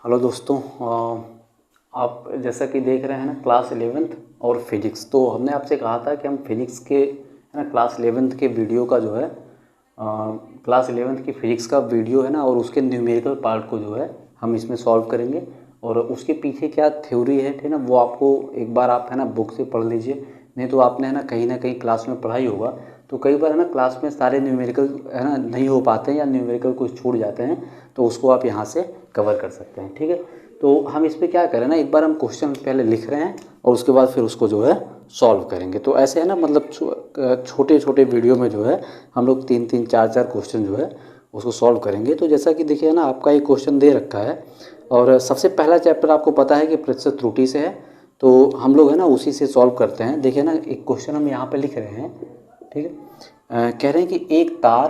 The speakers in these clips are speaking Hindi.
हेलो दोस्तों, आप जैसा कि देख रहे हैं ना क्लास 11th और फिजिक्स। तो हमने आपसे कहा था कि हम फिजिक्स के है ना क्लास 11th के वीडियो का जो है क्लास 11th की फिजिक्स का वीडियो है ना और उसके न्यूमेरिकल पार्ट को जो है हम इसमें सॉल्व करेंगे। और उसके पीछे क्या थ्योरी है ठीक है ना, वो आपको एक बार आप है ना बुक से पढ़ लीजिए। नहीं तो आपने है ना कहीं क्लास में पढ़ा ही होगा। तो कई बार है ना क्लास में सारे न्यूमेरिकल है ना नहीं हो पाते हैं या न्यूमेरिकल कुछ छूट जाते हैं, तो उसको आप यहाँ से कवर कर सकते हैं। ठीक है, तो हम इस पर क्या करें ना, एक बार हम क्वेश्चन पहले लिख रहे हैं और उसके बाद फिर उसको जो है सॉल्व करेंगे। तो ऐसे है ना, मतलब छोटे छोटे वीडियो में जो है हम लोग 3-3 4-4 क्वेश्चन जो है उसको सॉल्व करेंगे। तो जैसा कि देखिए ना, आपका एक क्वेश्चन दे रखा है और सबसे पहला चैप्टर आपको पता है कि प्रतिशत त्रुटि से है। तो हम लोग है ना उसी से सॉल्व करते हैं। देखिए ना, एक क्वेश्चन हम यहाँ पे लिख रहे हैं। ठीक है, कह रहे हैं कि एक तार,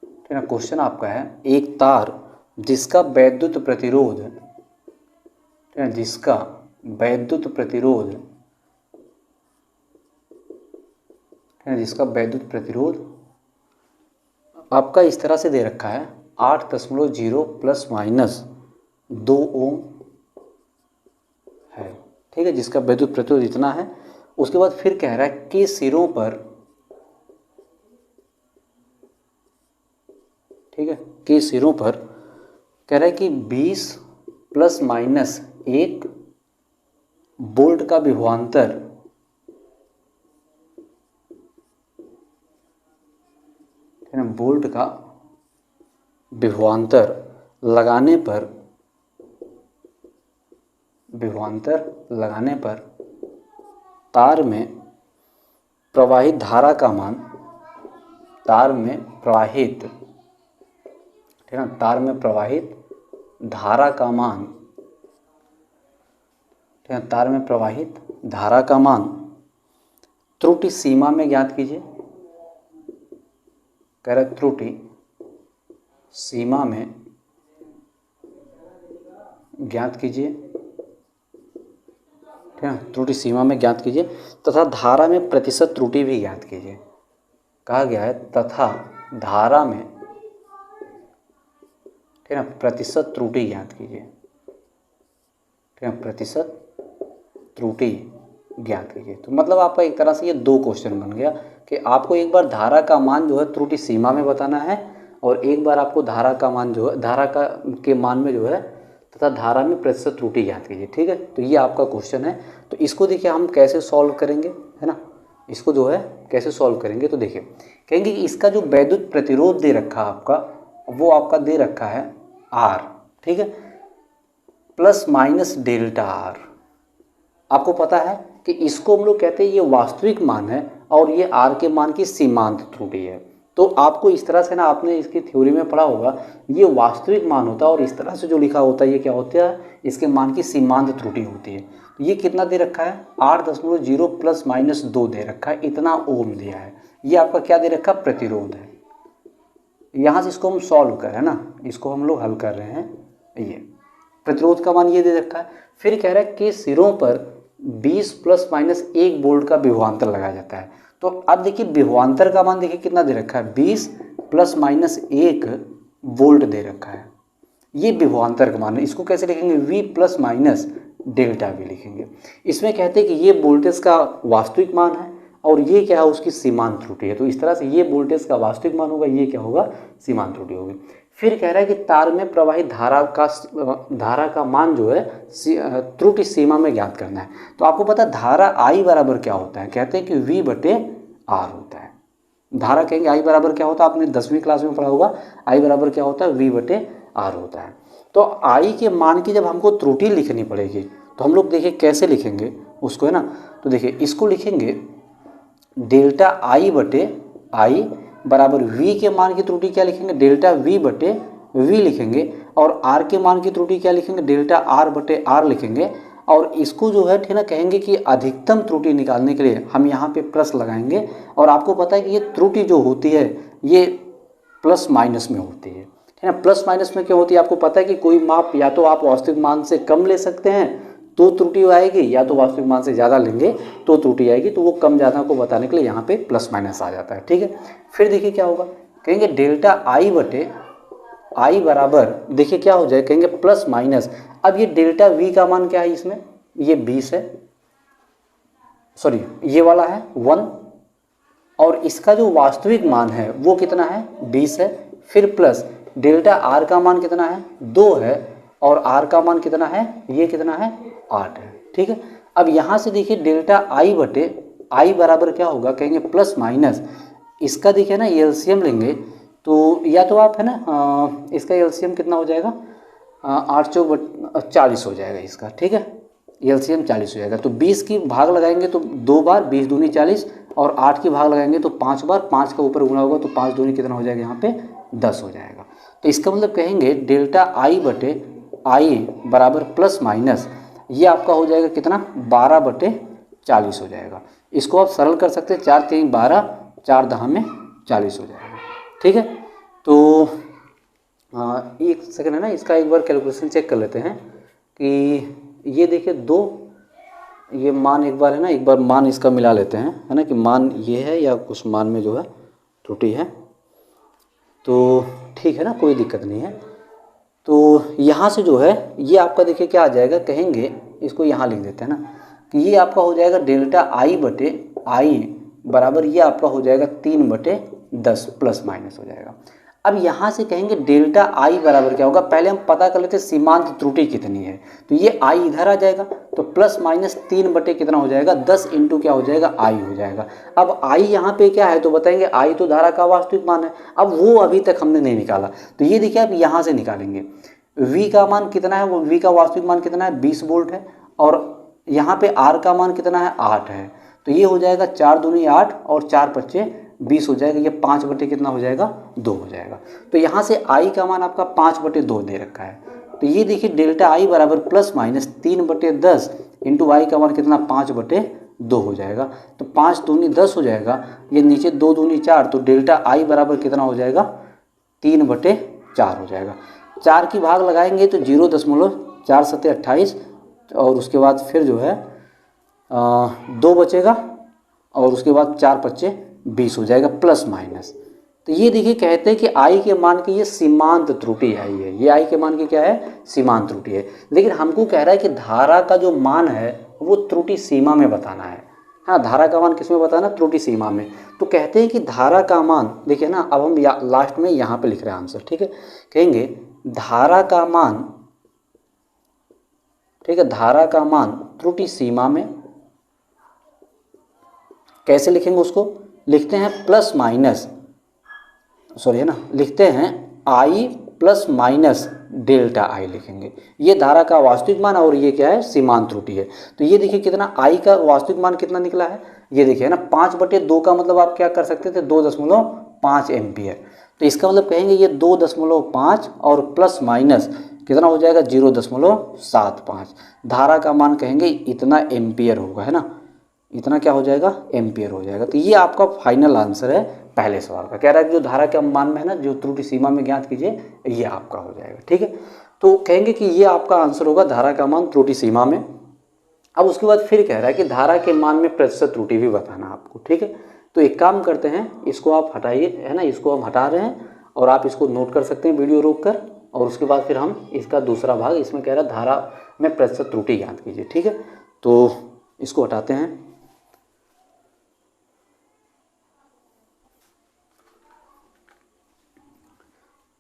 ठीक है ना, क्वेश्चन आपका है एक तार जिसका वैद्युत प्रतिरोध, ठीक है, जिसका वैद्युत प्रतिरोध, ठीक है, जिसका वैद्युत प्रतिरोध आपका इस तरह से दे रखा है 8.0 ±2 ओम है। ठीक है, जिसका वैद्युत प्रतिरोध इतना है। उसके बाद फिर कह रहा है कि सिरों पर, ठीक है, कि सिरों पर कह रहा है कि 20 ±1 वोल्ट का विभवांतर, है ना, वोल्ट का विभवांतर लगाने पर तार में प्रवाहित धारा का मान, तार में प्रवाहित, ठीक है ना, तार में प्रवाहित धारा का मान, ठीक है, तार में प्रवाहित धारा का मान त्रुटि सीमा में ज्ञात कीजिए। कह रहा है त्रुटि सीमा में ज्ञात कीजिए, ठीक है, त्रुटि सीमा में ज्ञात कीजिए तथा धारा में प्रतिशत त्रुटि भी ज्ञात कीजिए। कहा गया है तथा धारा में, ठीक है, प्रतिशत त्रुटि ज्ञात कीजिए, ठीक है, प्रतिशत त्रुटि ज्ञात कीजिए। तो मतलब आपका एक तरह से ये दो क्वेश्चन बन गया कि आपको एक बार धारा का मान जो है त्रुटि सीमा में बताना है और एक बार आपको धारा का मान जो है धारा का के मान में जो है तथा धारा में प्रतिशत त्रुटि ज्ञात कीजिए। ठीक है, तो ये आपका क्वेश्चन है। तो इसको देखिए हम कैसे सॉल्व करेंगे, है ना, इसको जो है कैसे सॉल्व करेंगे। तो देखिए कहेंगे कि इसका जो वैद्युत प्रतिरोध दे रखा है आपका, वो आपका दे रखा है R, ठीक है, ±Δr। आपको पता है कि इसको हम लोग कहते हैं ये वास्तविक मान है और ये R के मान की सीमांत त्रुटि है। तो आपको इस तरह से ना, आपने इसकी थ्योरी में पढ़ा होगा, ये वास्तविक मान होता है और इस तरह से जो लिखा होता है ये क्या होता है, इसके मान की सीमांत त्रुटि होती है। तो ये कितना दे रखा है 8.0 ±2 दे रखा है, इतना ओम दिया है। ये आपका क्या दे रखा है, प्रतिरोध है। यहाँ से इसको हम सॉल्व कर रहे हैं ना, इसको हम लोग हल कर रहे हैं। ये प्रतिरोध का मान ये दे रखा है। फिर कह रहा है कि सिरों पर 20 ±1 वोल्ट का विभवांतर लगाया जाता है। तो अब देखिए विभवांतर का मान देखिए कितना दे रखा है, 20 ±1 वोल्ट दे रखा है। ये विभवांतर का मान है। इसको कैसे लिखेंगे, V ± ΔV लिखेंगे। इसमें कहते हैं कि ये वोल्टेज का वास्तविक मान है और ये क्या है, उसकी सीमांत त्रुटि है। तो इस तरह से ये वोल्टेज का वास्तविक मान होगा, ये क्या होगा, सीमांत त्रुटि होगी। फिर कह रहा है कि तार में प्रवाहित धारा का मान जो है त्रुटि सीमा में ज्ञात करना है। तो आपको पता है धारा I बराबर क्या होता है, कहते हैं कि V/R होता है। धारा कहेंगे I बराबर क्या होता है, आपने 10वीं क्लास में पढ़ा होगा, I बराबर क्या होता है, V/R होता है। तो I के मान की जब हमको त्रुटि लिखनी पड़ेगी तो हम लोग देखिए कैसे लिखेंगे उसको, है ना। तो देखिए इसको लिखेंगे ΔI/I बराबर V के मान की त्रुटि क्या लिखेंगे, ΔV/V लिखेंगे और R के मान की त्रुटि क्या लिखेंगे, ΔR/R लिखेंगे। और इसको जो है, ठीक है ना, कहेंगे कि अधिकतम त्रुटि निकालने के लिए हम यहाँ पे प्लस लगाएंगे। और आपको पता है कि ये त्रुटि जो होती है ये प्लस माइनस में होती है, ठीक है ना। प्लस माइनस में क्यों होती है, आपको पता है कि कोई माप या तो आप वास्तविक मान से कम ले सकते हैं तो त्रुटि आएगी, या तो वास्तविक मान से ज़्यादा लेंगे तो त्रुटि आएगी। तो वो कम ज़्यादा को बताने के लिए यहाँ पे प्लस माइनस आ जाता है। ठीक है, फिर देखिए क्या होगा, कहेंगे ΔI/, आई बराबर देखिए क्या हो जाए, कहेंगे प्लस माइनस, अब ये डेल्टा वी का मान क्या है इसमें, ये 20 है, सॉरी ये वाला है 1, और इसका जो वास्तविक मान है वो कितना है 20 है, फिर प्लस डेल्टा आर का मान कितना है 2 है, और आर का मान कितना है, ये कितना है 8 है। ठीक है, अब यहाँ से देखिए डेल्टा आई बटे आई बराबर क्या होगा, कहेंगे प्लस माइनस, इसका देखिए ना एलसीएम लेंगे तो या तो आप है ना इसका एलसीएम कितना हो जाएगा, 8 चौक 40 हो जाएगा इसका। ठीक है, एलसीएम 40 हो जाएगा, तो 20 की भाग लगाएंगे तो 2 बार 20 दूनी 40, और 8 की भाग लगाएंगे तो 5 बार, 5 का ऊपर गुणा होगा तो 5 दूनी कितना हो जाएगा यहाँ पे 10 हो जाएगा। तो इसका मतलब कहेंगे डेल्टा आई बटे आई बराबर प्लस माइनस, ये आपका हो जाएगा कितना 12 बटे 40 हो जाएगा। इसको आप सरल कर सकते हैं, 4 3 12, 4 10 में 40 हो जाएगा। ठीक है, तो एक सेकंड है ना, इसका एक बार कैलकुलेशन चेक कर लेते हैं कि ये देखिए 2, ये मान एक बार है ना, एक बार मान इसका मिला लेते हैं है ना, कि मान ये है या कुछ मान में जो है त्रुटि है, तो ठीक है ना, कोई दिक्कत नहीं है। तो यहाँ से जो है ये आपका देखिए क्या आ जाएगा, कहेंगे इसको यहाँ लिख देते हैं ना, कि ये आपका हो जाएगा डेल्टा आई बटे आई बराबर ये आपका हो जाएगा 3 बटे 10 प्लस माइनस हो जाएगा। अब यहाँ से कहेंगे डेल्टा आई बराबर क्या होगा, पहले हम पता कर लेते हैं सीमांत त्रुटि कितनी है, तो ये आई इधर आ जाएगा, तो प्लस माइनस 3 बटे कितना हो जाएगा 10 इंटू क्या हो जाएगा आई हो जाएगा। अब आई यहाँ पे क्या है तो बताएंगे, आई तो धारा का वास्तविक मान है, अब वो अभी तक हमने नहीं निकाला, तो ये देखिए आप यहाँ से निकालेंगे, V का मान कितना है, वो V का वास्तविक मान कितना है 20 वोल्ट है, और यहाँ पे R का मान कितना है 8 है, तो ये हो जाएगा 4 दूनी 8 और 4 पच्चे 20 हो जाएगा, ये 5 बटे कितना हो जाएगा 2 हो जाएगा। तो यहाँ से I का मान आपका 5 बटे 2 दे रखा है, तो ये देखिए डेल्टा आई बराबर प्लस माइनस 3 बटे 10 इंटू आई का मान कितना 5 बटे 2 हो जाएगा, तो 5 दूनी 10 हो जाएगा, ये नीचे 2 दूनी 4, तो डेल्टा आई बराबर कितना हो जाएगा 3 बटे 4 हो जाएगा। 4 की भाग लगाएंगे तो 0.4 सत्ते 28, और उसके बाद फिर जो है 2 बचेगा, और उसके बाद 4 पच्चे 20 हो जाएगा प्लस माइनस। तो ये देखिए कहते हैं कि आई के मान की ये सीमांत त्रुटि आई है, ये आई के मान की क्या है सीमांत त्रुटि है, लेकिन हमको कह रहा है कि धारा का जो मान है वो त्रुटि सीमा में बताना है। हाँ, धारा का मान किस में बताना, त्रुटि सीमा में। तो कहते हैं कि धारा का मान देखिए ना, अब हम लास्ट में यहाँ पे लिख रहे हैं आंसर। ठीक है, कहेंगे धारा का मान, ठीक है, धारा का मान त्रुटि सीमा में कैसे लिखेंगे, उसको लिखते हैं प्लस माइनस, सॉरी है ना, लिखते हैं आई प्लस माइनस डेल्टा आई लिखेंगे, ये धारा का वास्तविक मान और ये क्या है सीमांत त्रुटि है। तो ये देखिए कितना आई का वास्तविक मान कितना निकला है, ये देखिए ना 5 बटे 2 का मतलब आप क्या कर सकते थे 2.5 एम्पियर, तो इसका मतलब कहेंगे ये 2.5 और प्लस माइनस कितना हो जाएगा 0.75, धारा का मान कहेंगे इतना एम्पियर होगा, है ना, इतना क्या हो जाएगा एम्पियर हो जाएगा। तो ये आपका फाइनल आंसर है पहले सवाल का, कह रहा है कि जो धारा के मान में है ना, जो त्रुटि सीमा में ज्ञात कीजिए, ये आपका हो जाएगा। ठीक है, तो कहेंगे कि ये आपका आंसर होगा धारा का मान त्रुटि सीमा में। अब उसके बाद फिर कह रहा है कि धारा के मान में प्रतिशत त्रुटि भी बताना आपको। ठीक है, तो एक काम करते हैं, इसको आप हटाइए, है ना, इसको हम हटा रहे हैं और आप इसको नोट कर सकते हैं वीडियो रोक कर, और उसके बाद फिर हम इसका दूसरा भाग, इसमें कह रहा है धारा में प्रतिशत त्रुटि ज्ञात कीजिए। ठीक है, तो इसको हटाते हैं।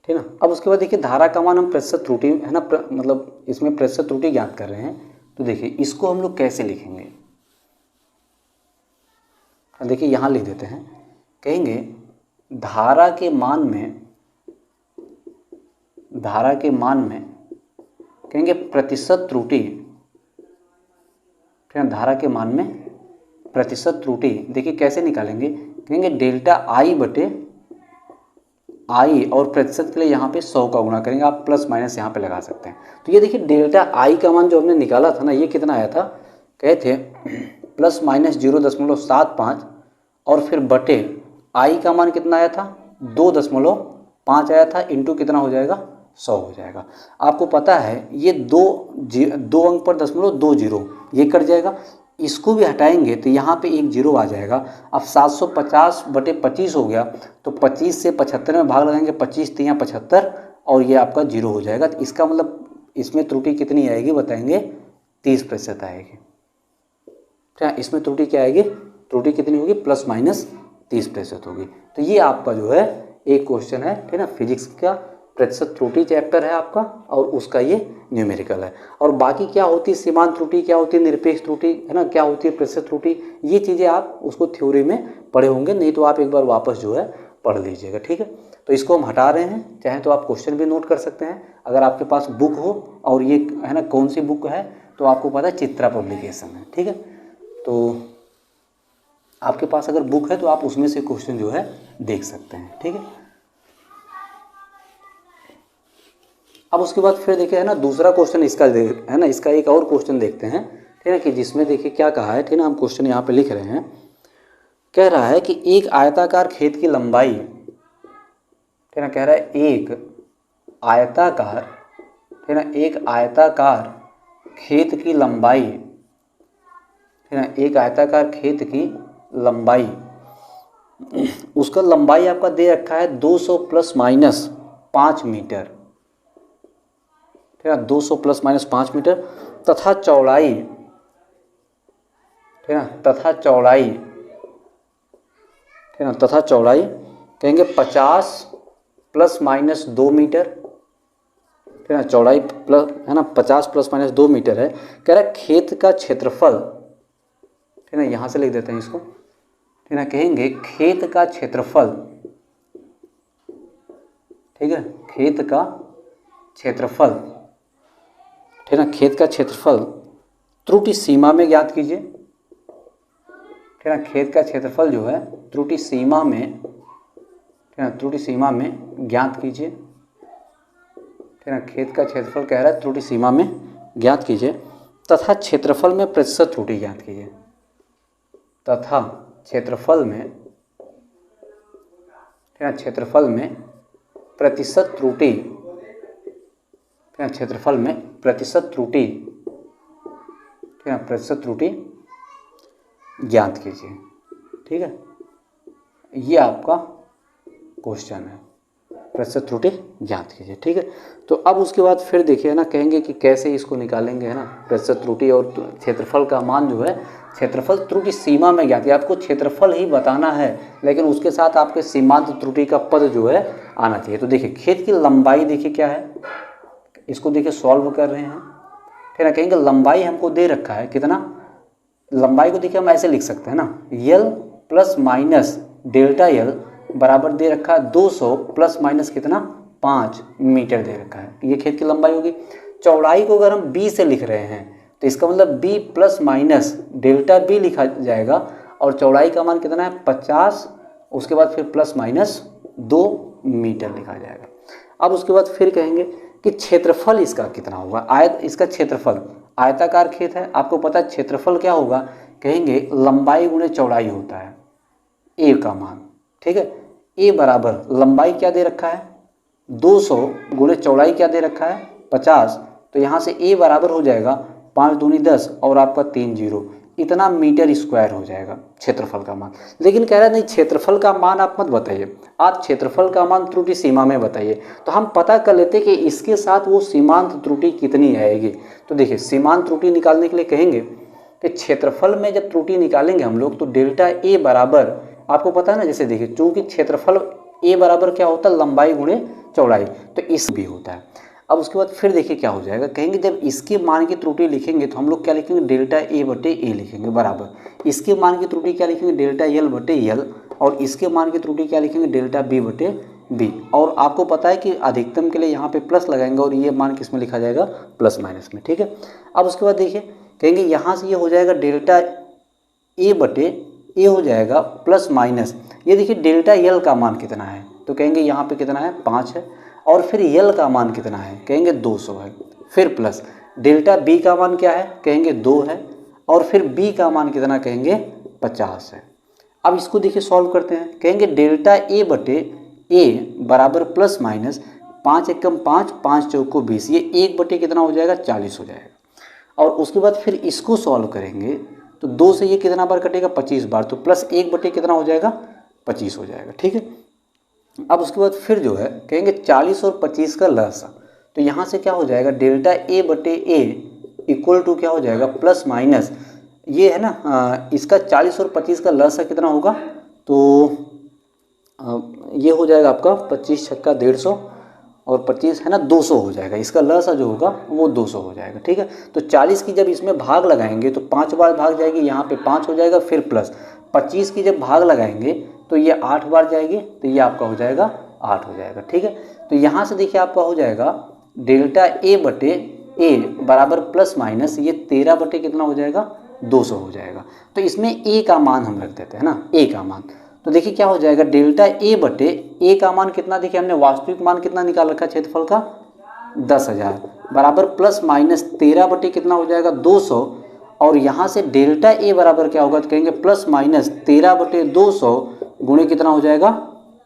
ठीक है ना, अब उसके बाद देखिए धारा का मान हम प्रतिशत त्रुटि, है ना, मतलब इसमें प्रतिशत त्रुटि ज्ञात कर रहे हैं, तो देखिए इसको हम लोग कैसे लिखेंगे, देखिए यहाँ लिख देते हैं, कहेंगे धारा के मान में, धारा के मान में कहेंगे प्रतिशत त्रुटि, ठीक है, धारा के मान में प्रतिशत त्रुटि देखिए कैसे निकालेंगे, कहेंगे डेल्टा आई बटे आई, और प्रतिशत के लिए यहाँ पे 100 का गुणा करेंगे, आप प्लस माइनस यहाँ पे लगा सकते हैं। तो ये देखिए डेल्टा आई का मान जो हमने निकाला था ना, ये कितना आया था, कहे थे प्लस माइनस 0.75, और फिर बटे आई का मान कितना आया था 2.5 आया था, इंटू कितना हो जाएगा 100 हो जाएगा। आपको पता है ये दो अंक पर 0.20 ये कट जाएगा, इसको भी हटाएंगे तो यहाँ पे एक 0 आ जाएगा। अब 750 बटे 25 हो गया, तो 25 से 75 में भाग लगाएंगे, 25 3 75, और ये आपका 0 हो जाएगा। तो इसका मतलब इसमें त्रुटि कितनी आएगी बताएंगे, 30% आएगी। क्या इसमें त्रुटि क्या आएगी, त्रुटि कितनी होगी, ±30% होगी। तो ये आपका जो है एक क्वेश्चन है, ठीक है ना, फिजिक्स का प्रतिशत त्रुटि चैप्टर है आपका, और उसका ये न्यूमेरिकल है। और बाकी क्या होती है सीमांत त्रुटि, क्या होती है निरपेक्ष त्रुटि, है ना, क्या होती है प्रतिशत त्रुटि, ये चीज़ें आप उसको थ्योरी में पढ़े होंगे, नहीं तो आप एक बार वापस जो है पढ़ लीजिएगा, ठीक है। तो इसको हम हटा रहे हैं, चाहे तो आप क्वेश्चन भी नोट कर सकते हैं अगर आपके पास बुक हो, और ये है ना कौन सी बुक है, तो आपको पता है चित्रा पब्लिकेशन है, ठीक है। तो आपके पास अगर बुक है तो आप उसमें से क्वेश्चन जो है देख सकते हैं, ठीक है। अब उसके बाद फिर देखिए है ना दूसरा क्वेश्चन इसका है ना, इसका एक और क्वेश्चन देखते हैं, ठीक है, कि जिसमें देखिए क्या कहा है, ठीक है ना, हम क्वेश्चन यहाँ पे लिख रहे हैं। कह रहा है कि एक आयताकार खेत की लंबाई, ठीक है ना, कह रहा है एक आयताकार, ठीक है ना, एक आयताकार खेत की लंबाई, ठीक है ना, एक आयताकार खेत की लंबाई, उसका लंबाई आपका दे रखा है 200 ± 5 मीटर, ठीक है, 200 ± 5 मीटर, तथा चौड़ाई, ठीक है ना, तथा चौड़ाई, ठीक है ना, तथा चौड़ाई कहेंगे 50 ± 2 मीटर, ठीक है ना, चौड़ाई प्लस है ना 50 ± 2 मीटर है। कह रहा है खेत का क्षेत्रफल, ठीक है ना, यहाँ से लिख देते हैं इसको, ठीक है ना, कहेंगे खेत का क्षेत्रफल, ठीक है, खेत का क्षेत्रफल, ठीक है ना, खेत का क्षेत्रफल त्रुटि सीमा में ज्ञात कीजिए, ठीक है ना, खेत का क्षेत्रफल जो है त्रुटि सीमा में, ठीक है ना, त्रुटि सीमा में ज्ञात कीजिए, ठीक है ना, खेत का क्षेत्रफल कह रहा है त्रुटि सीमा में ज्ञात कीजिए, तथा क्षेत्रफल में प्रतिशत त्रुटि ज्ञात कीजिए, तथा क्षेत्रफल में, ठीक है, क्षेत्रफल में प्रतिशत त्रुटि, ठीक है, क्षेत्रफल में प्रतिशत त्रुटि, ठीक है, प्रतिशत त्रुटि ज्ञात कीजिए, ठीक है। ये आपका क्वेश्चन है, प्रतिशत त्रुटि ज्ञात कीजिए, ठीक है। तो अब उसके बाद फिर देखिए ना, कहेंगे कि कैसे इसको निकालेंगे, है ना, प्रतिशत त्रुटि और क्षेत्रफल का मान जो है, क्षेत्रफल त्रुटि सीमा में ज्ञात है, आपको क्षेत्रफल ही बताना है, लेकिन उसके साथ आपके सीमांत त्रुटि का पद जो है आना चाहिए। तो देखिए खेत की लंबाई देखिए क्या है, इसको देखिए सॉल्व कर रहे हैं, फिर कहेंगे लंबाई हमको दे रखा है कितना, लंबाई को देखिए हम ऐसे लिख सकते हैं ना, यल प्लस माइनस डेल्टा यल बराबर दे रखा है 200 ± कितना 5 मीटर दे रखा है, ये खेत की लंबाई होगी। चौड़ाई को अगर हम b से लिख रहे हैं तो इसका मतलब b ± डेल्टा b लिखा जाएगा, और चौड़ाई का मान कितना है 50, उसके बाद फिर ±2 मीटर लिखा जाएगा। अब उसके बाद फिर कहेंगे कि क्षेत्रफल इसका कितना होगा, इसका क्षेत्रफल, आयताकार खेत है, आपको पता है क्षेत्रफल क्या होगा, कहेंगे लंबाई गुणे चौड़ाई होता है, ए का मान, ठीक है, ए बराबर लंबाई क्या दे रखा है 200 गुणे चौड़ाई क्या दे रखा है 50, तो यहाँ से ए बराबर हो जाएगा 5 दूनी 10 और आपका 3 जीरो, इतना मीटर स्क्वायर हो जाएगा क्षेत्रफल का मान। लेकिन कह रहा है नहीं क्षेत्रफल का मान आप मत बताइए, आप क्षेत्रफल का मान त्रुटि सीमा में बताइए। तो हम पता कर लेते कि इसके साथ वो सीमांत त्रुटि कितनी आएगी। तो देखिए सीमांत त्रुटि निकालने के लिए कहेंगे कि क्षेत्रफल में जब त्रुटि निकालेंगे हम लोग तो डेल्टा ए बराबर, आपको पता है ना, जैसे देखिए चूंकि क्षेत्रफल ए बराबर क्या होता है लंबाई गुणे चौड़ाई, तो इस भी होता है। अब उसके बाद फिर देखिए क्या हो जाएगा, कहेंगे जब इसके मान की त्रुटि लिखेंगे तो हम लोग क्या लिखेंगे डेल्टा ए बटे ए लिखेंगे बराबर, इसके मान की त्रुटि क्या लिखेंगे डेल्टा यल बटे यल, और इसके मान की त्रुटि क्या लिखेंगे डेल्टा बी बटे बी। और आपको पता है कि अधिकतम के लिए यहाँ पे प्लस लगाएंगे और ये मान किस में लिखा जाएगा प्लस माइनस में, ठीक है। अब उसके बाद देखिए कहेंगे यहाँ से ये हो जाएगा डेल्टा ए बटे ए हो जाएगा प्लस माइनस, ये देखिए डेल्टा यल का मान कितना है, तो कहेंगे यहाँ पे कितना है 5 है, और फिर यल का मान कितना है कहेंगे 200 है, फिर प्लस डेल्टा बी का मान क्या है कहेंगे 2 है, और फिर बी का मान कितना कहेंगे 50 है। अब इसको देखिए सॉल्व करते हैं, कहेंगे डेल्टा ए बटे ए बराबर प्लस माइनस 5 एकम 5, 5 चौको 20, ये 1 बटे कितना हो जाएगा 40 हो जाएगा। और उसके बाद फिर इसको सॉल्व करेंगे तो 2 से ये कितना बार कटेगा 25 बार, तो प्लस 1 बटे कितना हो जाएगा 25 हो जाएगा, ठीक है। अब उसके बाद फिर जो है कहेंगे 40 और 25 का लसा, तो यहाँ से क्या हो जाएगा डेल्टा ए बटे ए इक्वल टू क्या हो जाएगा प्लस माइनस, ये है ना इसका 40 और 25 का लसा कितना होगा, तो ये हो जाएगा आपका 25 छक्का 150 और 25 है ना 200 हो जाएगा, इसका लसा जो होगा वो 200 हो जाएगा। ठीक है, तो 40 की जब इसमें भाग लगाएंगे तो 5 बार भाग जाएगी, यहाँ पे 5 हो जाएगा, फिर प्लस 25 की जब भाग लगाएंगे तो ये 8 बार जाएगी, तो ये आपका हो जाएगा 8 हो जाएगा। ठीक है, तो यहाँ से देखिए आपका हो जाएगा डेल्टा ए बटे ए बराबर प्लस माइनस ये 13 बटे कितना हो जाएगा 200 हो जाएगा। तो इसमें ए का मान हम रख देते हैं ना, ए का मान, तो देखिए क्या हो जाएगा डेल्टा ए बटे ए का मान कितना, देखिए हमने वास्तविक मान कितना निकाल रखा है क्षेत्रफल का 10,000 बराबर प्लस माइनस 13 बटे कितना हो जाएगा 200, और यहाँ से डेल्टा ए बराबर क्या होगा तो कहेंगे प्लस माइनस 13 बटे 200 गुणे कितना हो जाएगा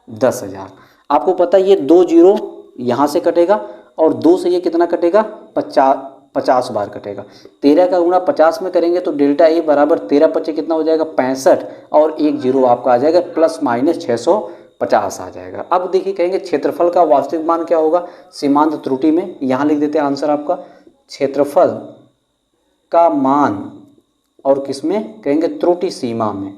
10,000। आपको पता है ये 2 जीरो यहाँ से कटेगा और 2 से ये कितना कटेगा 50 बार कटेगा, 13 का गुणा 50 में करेंगे तो डेल्टा ए बराबर 13 पच्चे कितना हो जाएगा 65 और 1 जीरो आपका आ जाएगा प्लस माइनस 650 आ जाएगा। अब देखिए कहेंगे क्षेत्रफल का वास्तविक मान क्या होगा सीमांत त्रुटि में, यहाँ लिख देते हैं आंसर आपका क्षेत्रफल का मान और किसमें कहेंगे त्रुटि सीमा में,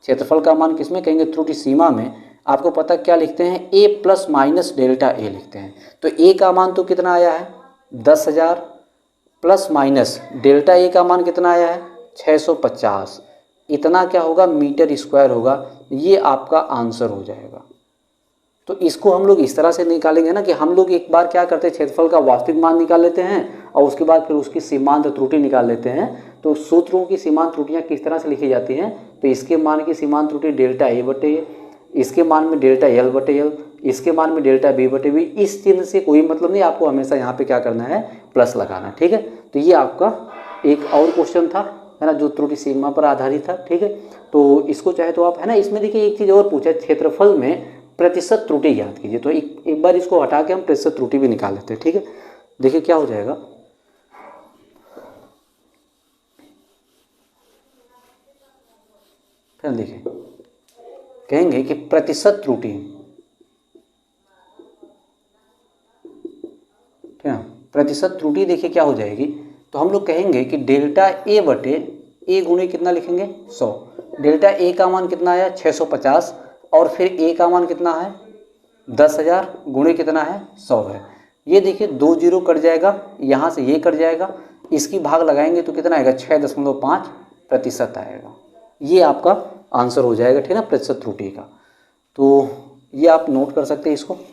क्षेत्रफल का मान किसमें कहेंगे त्रुटि सीमा में। आपको पता क्या लिखते हैं ए प्लस माइनस डेल्टा ए लिखते हैं, तो ए का मान तो कितना आया है 10,000 प्लस माइनस डेल्टा ए का मान कितना आया है 650, इतना क्या होगा मीटर स्क्वायर होगा, ये आपका आंसर हो जाएगा। तो इसको हम लोग इस तरह से निकालेंगे ना कि हम लोग एक बार क्या करते हैं क्षेत्रफल का वास्तविक मान निकाल लेते हैं और उसके बाद फिर उसकी सीमांत त्रुटि निकाल लेते हैं। तो सूत्रों की सीमांत त्रुटियाँ किस तरह से लिखी जाती हैं, तो इसके मान की सीमांत त्रुटि डेल्टा ए बटे ए, इसके मान में डेल्टा एल बटे एल, इसके मान में डेल्टा बी बटे बी, इस चिन्ह से कोई मतलब नहीं, आपको हमेशा यहाँ पे क्या करना है प्लस लगाना। ठीक है, तो ये आपका एक और क्वेश्चन था है ना जो त्रुटि सीमा पर आधारित था। ठीक है, तो इसको चाहे तो आप है ना इसमें देखिए एक चीज़ और पूछा क्षेत्रफल में प्रतिशत त्रुटि ज्ञात कीजिए, तो एक बार इसको हटा के हम प्रतिशत त्रुटि भी निकाल लेते हैं। ठीक है, देखिए क्या हो जाएगा, फिर देखिए कहेंगे कि प्रतिशत त्रुटि, ठीक है, प्रतिशत त्रुटि देखिए क्या हो जाएगी, तो हम लोग कहेंगे कि डेल्टा ए बटे ए गुणे कितना लिखेंगे 100, डेल्टा ए का मान कितना आया 650 और फिर ए का मान कितना है 10,000 गुणे कितना है 100 है। ये देखिए 2 जीरो कट जाएगा, यहाँ से ये कट जाएगा, इसकी भाग लगाएंगे तो कितना आएगा 6.5% आएगा, ये आपका आंसर हो जाएगा। ठीक है ना प्रतिशत त्रुटि का, तो ये आप नोट कर सकते हैं इसको। ठीक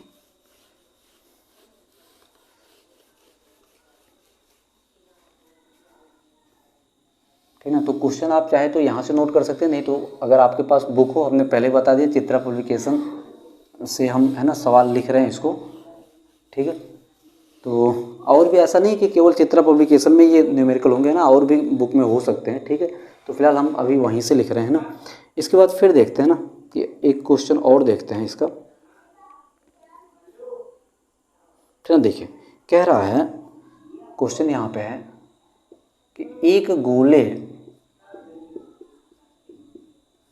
है ना, तो क्वेश्चन आप चाहे तो यहाँ से नोट कर सकते हैं, नहीं तो अगर आपके पास बुक हो, हमने पहले बता दिया चित्रा पब्लिकेशन से हम है ना सवाल लिख रहे हैं इसको। ठीक है, तो और भी ऐसा नहीं कि केवल चित्रा पब्लिकेशन में ये न्यूमेरिकल होंगे ना, और भी बुक में हो सकते हैं। ठीक है, तो फिलहाल हम अभी वहीं से लिख रहे हैं ना। इसके बाद फिर देखते हैं ना कि एक क्वेश्चन और देखते हैं इसका। ठीक है, देखिए कह रहा है क्वेश्चन यहाँ पे है कि एक गोले,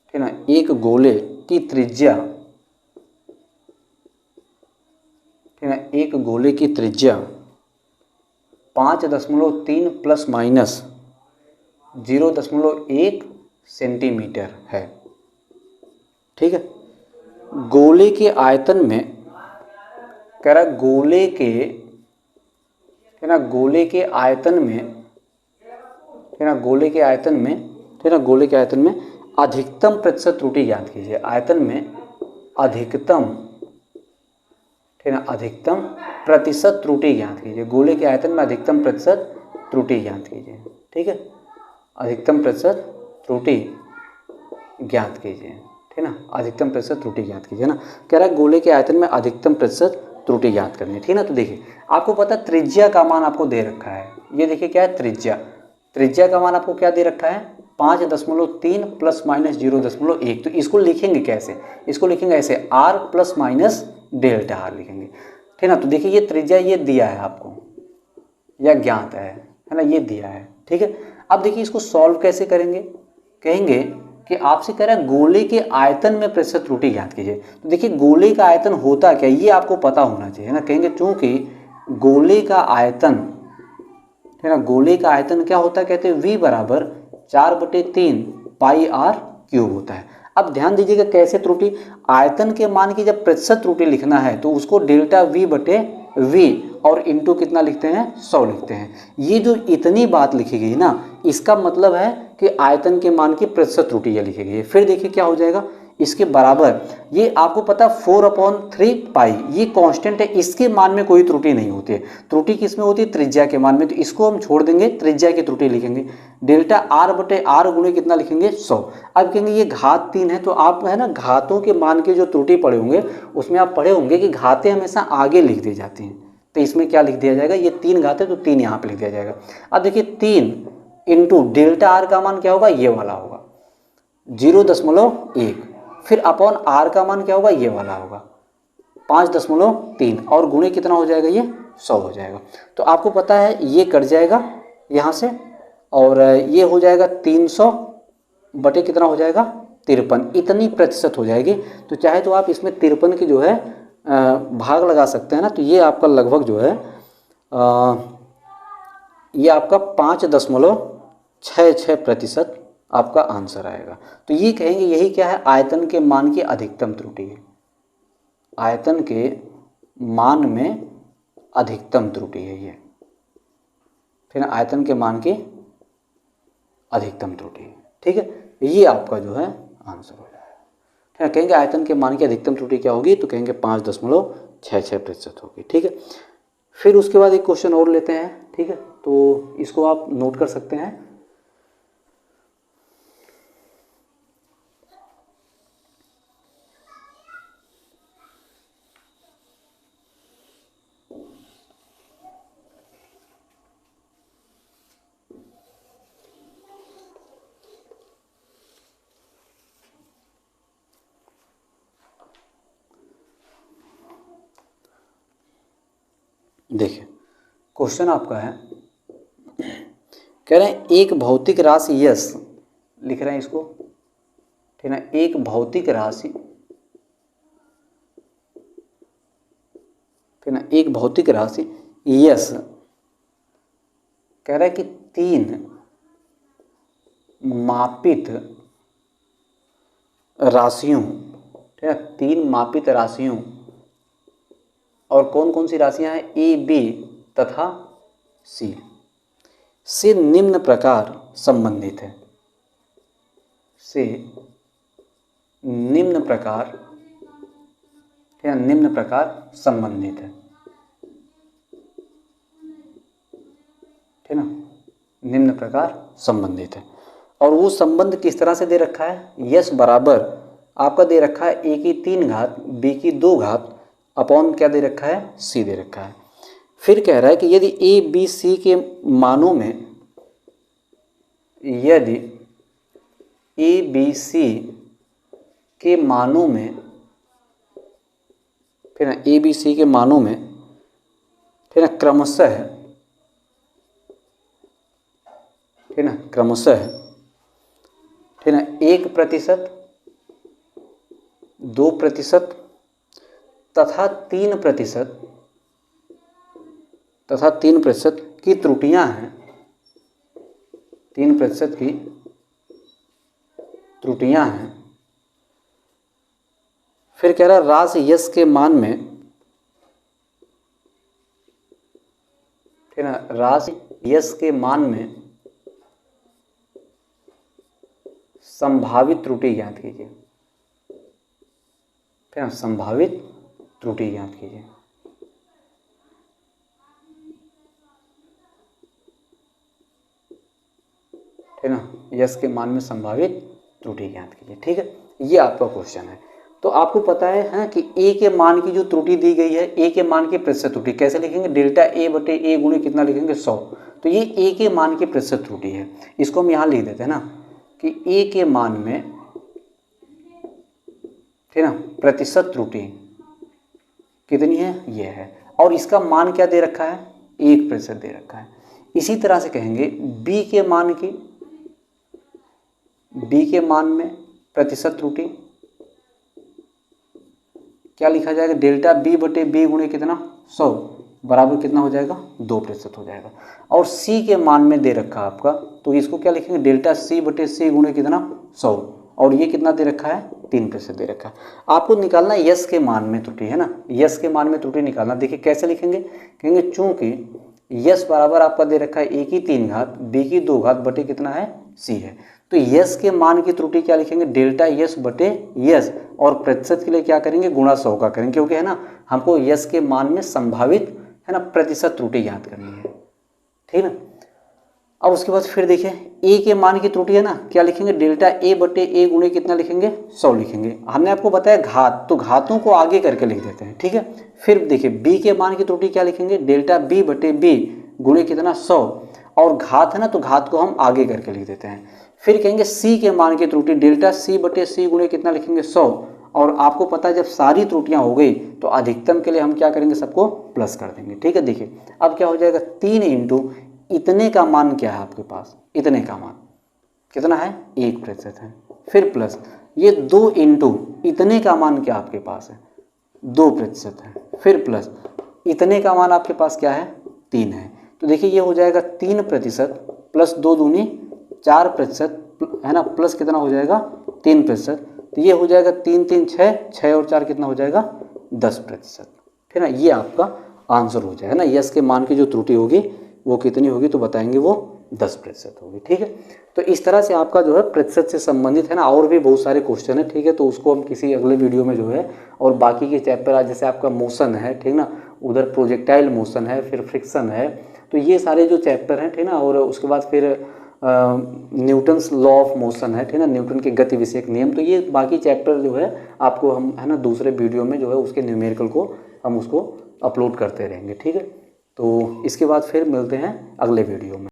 ठीक है ना, एक गोले की त्रिज्या, ठीक है, एक गोले की त्रिज्या 5.3 प्लस माइनस 0.1 सेंटीमीटर है। ठीक है, गोले के आयतन में कह रहा गोले के, है ना, गोले के आयतन में, है ना, गोले के आयतन में, है ना, गोले के आयतन में अधिकतम प्रतिशत त्रुटि ज्ञात कीजिए। आयतन में अधिकतम, ठीक है ना, अधिकतम प्रतिशत त्रुटि ज्ञात कीजिए। गोले के आयतन में अधिकतम प्रतिशत त्रुटि ज्ञात कीजिए। ठीक है, अधिकतम प्रतिशत त्रुटि ज्ञात कीजिए। ठीक है ना, अधिकतम प्रतिशत त्रुटि ज्ञात कीजिए ना, कह रहा है गोले के आयतन में अधिकतम प्रतिशत त्रुटि ज्ञात करनी है। ठीक है ना, तो देखिए आपको पता है त्रिज्या का मान आपको दे रखा है, ये देखिए क्या है त्रिज्या, त्रिज्या का मान आपको क्या दे रखा है 5.3 प्लस माइनस 0.1। तो इसको लिखेंगे कैसे, इसको लिखेंगे ऐसे R plus minus delta R लिखेंगे। ठीक है ना, तो देखिए ये त्रिज्या ये दिया है आपको, या ज्ञात है ना, ये दिया है। ठीक है, अब देखिए इसको सॉल्व कैसे करेंगे, कहेंगे कि आपसे कह रहा है गोले के आयतन में प्रतिशत त्रुटि ज्ञात कीजिए। तो देखिए गोले का आयतन होता क्या, ये आपको पता होना चाहिए ना। कहेंगे चूंकि गोले का आयतन है ना, गोले का आयतन क्या होता है, कहते हैं V बराबर 4/3 पाई r क्यूब होता है। अब ध्यान दीजिएगा कैसे त्रुटि, आयतन के मान की जब प्रतिशत त्रुटि लिखना है तो उसको डेल्टा V/V और इंटू कितना लिखते हैं, 100 लिखते हैं। ये जो इतनी बात लिखी गई ना, इसका मतलब है कि आयतन के मान की प्रतिशत त्रुटि ये लिखी गई है। फिर देखिए क्या हो जाएगा, इसके बराबर ये आपको पता 4/3 पाई, ये कांस्टेंट है, इसके मान में कोई त्रुटि नहीं होती है। त्रुटि किस में होती है, त्रिज्या के मान में, तो इसको हम छोड़ देंगे, त्रिज्या की त्रुटि लिखेंगे। डेल्टा r/r गुणे कितना लिखेंगे, 100। अब कहेंगे ये घात 3 है, तो आप है ना घातों के मान के जो त्रुटि पढ़े होंगे उसमें आप पढ़े होंगे कि घातें हमेशा आगे लिख दी जाती हैं। तो इसमें क्या लिख दिया जाएगा, ये 3 घात है तो 3 यहाँ पे लिख दिया जाएगा। अब देखिए 3 इंटू डेल्टा r का मान क्या होगा, ये वाला होगा 0.1, फिर अपॉन r का मान क्या होगा, ये वाला होगा 5.3 और गुणे कितना हो जाएगा, ये 100 हो जाएगा। तो आपको पता है ये कट जाएगा यहाँ से और ये हो जाएगा 300 बटे कितना हो जाएगा 53, इतनी प्रतिशत हो जाएगी। तो चाहे तो आप इसमें 53 की जो है भाग लगा सकते हैं ना, तो ये आपका लगभग जो है ये आपका 5.66% आपका आंसर आएगा। तो ये कहेंगे यही क्या है, आयतन के मान की अधिकतम त्रुटि है, आयतन के मान में अधिकतम त्रुटि है ये, फिर आयतन के मान की अधिकतम त्रुटि है। ठीक है, ये आपका जो है आंसर हो जाएगा। ठीक है, कहेंगे आयतन के मान की अधिकतम त्रुटि क्या होगी, तो कहेंगे 5.66% होगी। ठीक है, फिर उसके बाद एक क्वेश्चन और लेते हैं। ठीक है, तो इसको आप नोट कर सकते हैं। देखिए क्वेश्चन आपका है, कह रहे हैं एक भौतिक राशि यस, लिख रहे हैं इसको, ठीक है, एक भौतिक राशि, ठीक है, एक भौतिक राशि यस कह रहा है कि 3 मापित राशियों, ठीक है, 3 मापित राशियों, और कौन कौन सी राशियां हैं, ए बी तथा सी से निम्न प्रकार संबंधित है, से निम्न प्रकार, ठीक है, निम्न प्रकार संबंधित है, ठीक है ना, निम्न प्रकार संबंधित है। और वो संबंध किस तरह से दे रखा है, यस बराबर आपका दे रखा है ए की 3 घात बी की 2 घात अपॉन क्या दे रखा है, सी दे रखा है। फिर कह रहा है कि यदि ए बी सी के मानों में, यदि ए बी सी के मानों में, फिर ना ए बी सी के मानों में, फिर ना क्रमशः, ठीक है ना, क्रमशः, ठीक है ना, 1%, 2% तथा 3% की त्रुटियां हैं, 3% की त्रुटियां हैं। फिर कह रहा है राशि यस के मान में, ठीक है ना, राशि यस के मान में संभावित त्रुटि ज्ञात कीजिए, ठीक है, संभावित त्रुटि ज्ञात कीजिए। ठीक है ना, यस के मान में संभावित त्रुटि ज्ञात कीजिए। ठीक है, ये आपका क्वेश्चन है। तो आपको पता है कि ए के मान की जो त्रुटि दी गई है, ए के मान की प्रतिशत त्रुटि कैसे लिखेंगे, डेल्टा ए बटे ए गुणे कितना लिखेंगे, 100। तो ये ए के मान की प्रतिशत त्रुटि है, इसको हम यहाँ लिख देते हैं ना कि ए के मान में, ठीक है ना, प्रतिशत त्रुटि कितनी है, ये है, और इसका मान क्या दे रखा है, 1% दे रखा है। इसी तरह से कहेंगे बी के मान की, बी के मान में प्रतिशत त्रुटि क्या लिखा जाएगा, डेल्टा बी बटे बी गुणे कितना 100 बराबर कितना हो जाएगा 2% हो जाएगा। और सी के मान में दे रखा है आपका, तो इसको क्या लिखेंगे, डेल्टा सी बटे सी गुणे कितना 100, और ये कितना दे रखा है 3% दे रखा है। आपको निकालना है यस के मान में त्रुटि, है ना, यस के मान में त्रुटि निकालना। देखिए कैसे लिखेंगे, कहेंगे चूंकि यस बराबर आपका दे रखा है a की 3 घात b की 2 घात बटे कितना है c है, तो यस के मान की त्रुटि क्या लिखेंगे, डेल्टा यस बटे यस, और प्रतिशत के लिए क्या करेंगे, गुणा 100 का करेंगे, क्योंकि है ना हमको यस के मान में संभावित है ना प्रतिशत त्रुटि ज्ञात करनी है, ठीक है ना। अब उसके बाद फिर देखिए ए के मान की त्रुटि है ना, क्या लिखेंगे, डेल्टा ए बटे ए गुणे कितना लिखेंगे 100 लिखेंगे। हमने आपको बताया घात, तो घातों को आगे करके लिख देते हैं, ठीक है। फिर देखिए बी के मान की त्रुटि क्या लिखेंगे, डेल्टा बी बटे बी गुणे कितना 100, और घात है ना तो घात को हम आगे करके लिख देते हैं। फिर कहेंगे सी के मान की त्रुटि डेल्टा सी बटे सी गुणे कितना लिखेंगे 100, और आपको पता है जब सारी त्रुटियां हो गई तो अधिकतम के लिए हम क्या करेंगे, सबको प्लस कर देंगे, ठीक है। देखिए अब क्या हो जाएगा, 3 इंटू इतने का मान क्या है आपके पास, इतने का मान कितना है 1% है, फिर प्लस ये 2 इंटू इतने का मान क्या आपके पास है 2% है, फिर प्लस इतने का मान आपके पास क्या है 3 है। तो देखिए ये हो जाएगा 3% प्लस 2 दूनी 4% है ना, प्लस कितना हो जाएगा 3%, तो ये हो जाएगा 3 3 6, 6 और 4 कितना हो जाएगा 10%, ठीक है ना। ये आपका आंसर हो जाएगा ना, यस के मान की जो त्रुटि होगी वो कितनी होगी, तो बताएंगे वो 10% होगी, ठीक है। तो इस तरह से आपका जो है प्रतिशत से संबंधित है ना और भी बहुत सारे क्वेश्चन है, ठीक है। तो उसको हम किसी अगले वीडियो में जो है, और बाकी के चैप्टर आज जैसे आपका मोशन है, ठीक ना, उधर प्रोजेक्टाइल मोशन है, फिर फ्रिक्शन है, तो ये सारे जो चैप्टर हैं, ठीक ना, और उसके बाद फिर न्यूटन्स लॉ ऑफ मोशन है, ठीक ना, न्यूटन के गति विषयक नियम, तो ये बाकी चैप्टर जो है आपको हम है ना दूसरे वीडियो में जो है उसके न्यूमेरिकल को हम उसको अपलोड करते रहेंगे, ठीक है। तो इसके बाद फिर मिलते हैं अगले वीडियो में।